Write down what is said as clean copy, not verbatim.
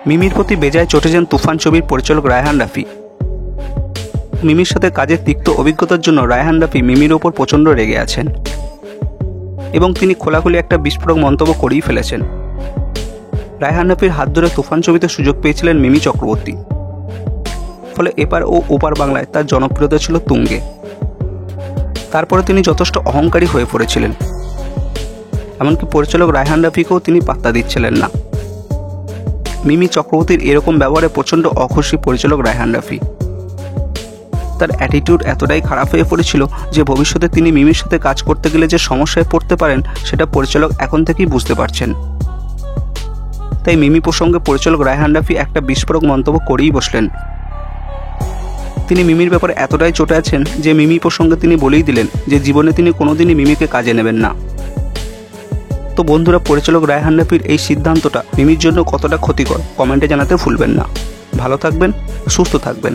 মিমির প্রতি বেজায় চটে যান তুফান ছবির পরিচালক রায়হান রাফি। মিমির সাথে কাজের তিক্ত অভিজ্ঞতার জন্য রায়হান রাফি মিমির ওপর প্রচণ্ড রেগে আছেন এবং তিনি খোলাখুলি একটা বিস্ফোরক মন্তব্য করেই ফেলেছেন। রায়হান রাফির হাত ধরে তুফান ছবিতে সুযোগ পেয়েছিলেন মিমি চক্রবর্তী, ফলে এপার ও ওপার বাংলায় তার জনপ্রিয়তা ছিল তুঙ্গে। তারপরে তিনি যথেষ্ট অহংকারী হয়ে পড়েছিলেন, এমনকি পরিচালক রায়হান রাফিকেও তিনি পাত্তা দিচ্ছিলেন না। মিমি চক্রবর্তীর এরকম ব্যবহারে প্রচণ্ড অখুশি পরিচালক রায়হান রাফি। তার অ্যাটিটিউড এতটাই খারাপ হয়ে পড়েছিল যে ভবিষ্যতে তিনি মিমির সাথে কাজ করতে গেলে যে সমস্যায় পড়তে পারেন সেটা পরিচালক এখন থেকেই বুঝতে পারছেন। তাই মিমি প্রসঙ্গে পরিচালক রায়হান রাফি একটা বিস্ফোরক মন্তব্য করেই বসলেন। তিনি মিমির ব্যাপারে এতটাই চটে আছেন যে মিমি প্রসঙ্গে তিনি বলেই দিলেন যে জীবনে তিনি কোনোদিনই মিমিকে কাজে নেবেন না। তো বন্ধুরা, পরিচালক রায়হান রাফির এই সিদ্ধান্তটা মিমির জন্য কতটা ক্ষতিকর কমেন্টে জানাতে ভুলবেন না। ভালো থাকবেন, সুস্থ থাকবেন।